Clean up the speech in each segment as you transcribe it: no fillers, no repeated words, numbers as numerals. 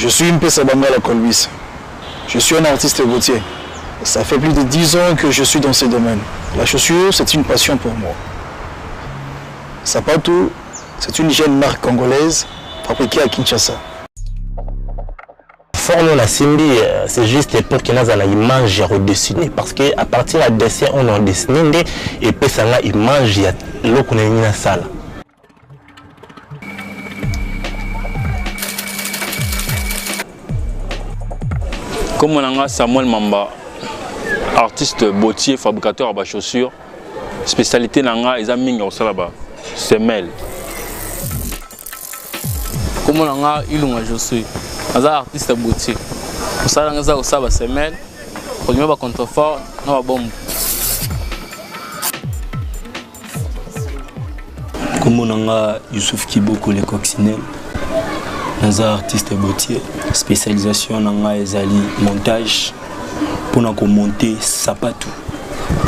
Je suis Mpesa Bangala Colbis. Je suis un artiste boutier. Ça fait plus de 10 ans que je suis dans ce domaine. La chaussure, c'est une passion pour moi. Sapatu, c'est une jeune marque congolaise fabriquée à Kinshasa. Forme la Simbi, c'est juste pour qu'il y ait une image redessinée. Parce qu'à partir de dessin, on a dessiné et puis ça a une image, il y a l'eau qu'on a mis dans la salle. Comme on a Samuel Mamba, artiste bottier, fabricateur de chaussures, spécialité nanga ils ont là-bas, semelle. Comme on a Ilunga je suis, artiste bottier. Pour ça on a aussi semelle, pour nous contrefort, on a bombe. Comme on a Youssouf Kiboko le coccinelle. Nous sommes artistes bottier, spécialisation dans le montage pour monter sapatou.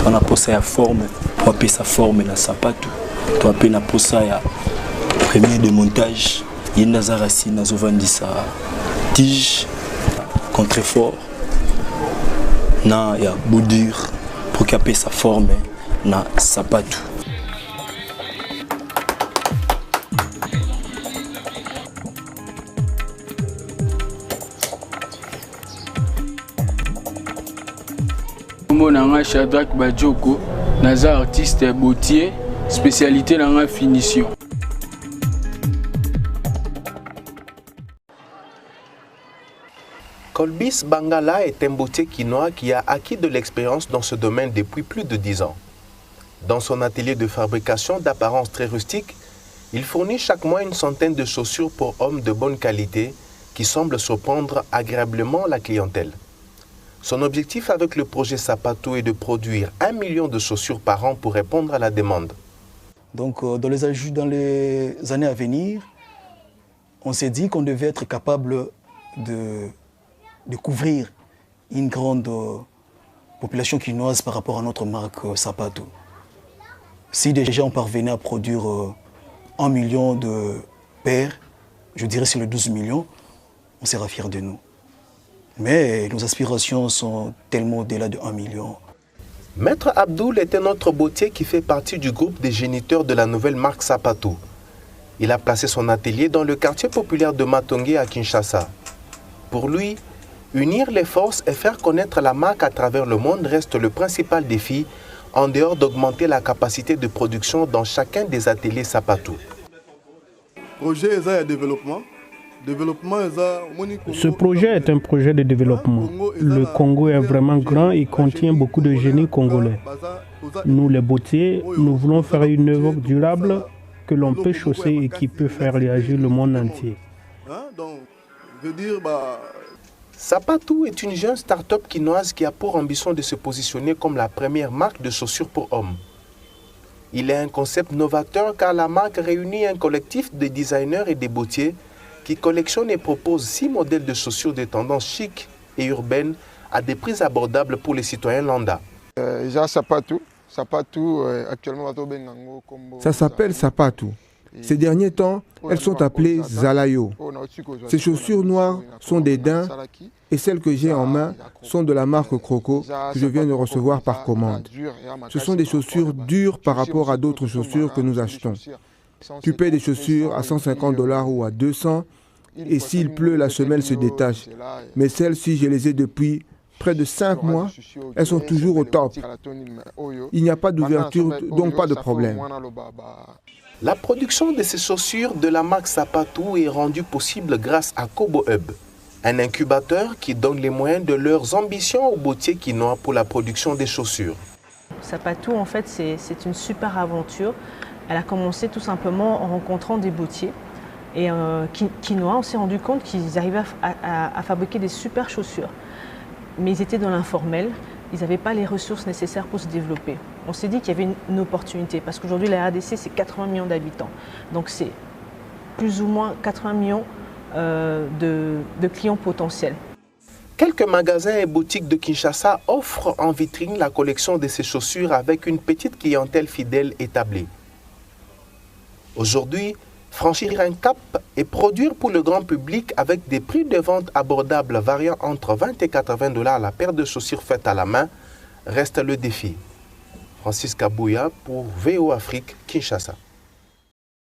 On a posé la forme, pour appeler sa forme la sapatou. Pour appeler la posé la premier de montage. Il y a des racines, nous avons dit ça tige, contrefort, il y a boudure pour appeler sa forme la sapatou. Je suis Shadrach Badjoko, artiste bottier, spécialité dans la finition. Colbis Bangala est un bottier quinois qui a acquis de l'expérience dans ce domaine depuis plus de 10 ans. Dans son atelier de fabrication d'apparence très rustique, il fournit chaque mois une centaine de chaussures pour hommes de bonne qualité qui semblent surprendre agréablement la clientèle. Son objectif avec le projet Sapatu est de produire 1 million de chaussures par an pour répondre à la demande. Donc dans les années à venir, on s'est dit qu'on devait être capable de couvrir une grande population quinoise par rapport à notre marque Sapatu. Si déjà on parvenait à produire 1 million de paires, je dirais sur les 12 millions, on sera fiers de nous. Mais nos aspirations sont tellement au-delà de 1 million. Maître Abdoul est un autre bottier qui fait partie du groupe des géniteurs de la nouvelle marque Sapatu. Il a placé son atelier dans le quartier populaire de Matongé à Kinshasa. Pour lui, unir les forces et faire connaître la marque à travers le monde reste le principal défi, en dehors d'augmenter la capacité de production dans chacun des ateliers Sapatu. Projet est un développement. Ce projet est un projet de développement. Le Congo est vraiment grand et contient beaucoup de génies congolais. Nous, les bottiers, nous voulons faire une œuvre durable que l'on peut chausser et qui peut faire réagir le monde entier. Sapatu est une jeune start-up quinoise qui a pour ambition de se positionner comme la première marque de chaussures pour hommes. Il est un concept novateur car la marque réunit un collectif de designers et de bottiers qui collectionne et propose 6 modèles de chaussures de tendance chic et urbaine à des prix abordables pour les citoyens lambda. Ça s'appelle Sapatu. Ces derniers temps, elles sont appelées Zalayo. Ces chaussures noires sont des daims et celles que j'ai en main sont de la marque Croco que je viens de recevoir par commande. Ce sont des chaussures dures par rapport à d'autres chaussures que nous achetons. Tu payes des chaussures à 150 $ ou à 200 et s'il pleut, la semelle se détache. Mais celles-ci, je les ai depuis près de 5 mois, elles sont toujours au top. Il n'y a pas d'ouverture, donc pas de problème. La production de ces chaussures de la marque Sapatu est rendue possible grâce à Kobo Hub, un incubateur qui donne les moyens de leurs ambitions aux bottiers quinois pour la production des chaussures. Sapatu, en fait, c'est une super aventure. Elle a commencé tout simplement en rencontrant des bottiers. Et quinois, on s'est rendu compte qu'ils arrivaient à fabriquer des super chaussures. Mais ils étaient dans l'informel, ils n'avaient pas les ressources nécessaires pour se développer. On s'est dit qu'il y avait une opportunité, parce qu'aujourd'hui la RDC c'est 80 millions d'habitants. Donc c'est plus ou moins 80 millions de clients potentiels. Quelques magasins et boutiques de Kinshasa offrent en vitrine la collection de ces chaussures avec une petite clientèle fidèle établie. Aujourd'hui, Franchir un cap et produire pour le grand public avec des prix de vente abordables variant entre 20 et 80 $ la paire de chaussures faites à la main reste le défi. Francis Kabouya pour VO Afrique, Kinshasa.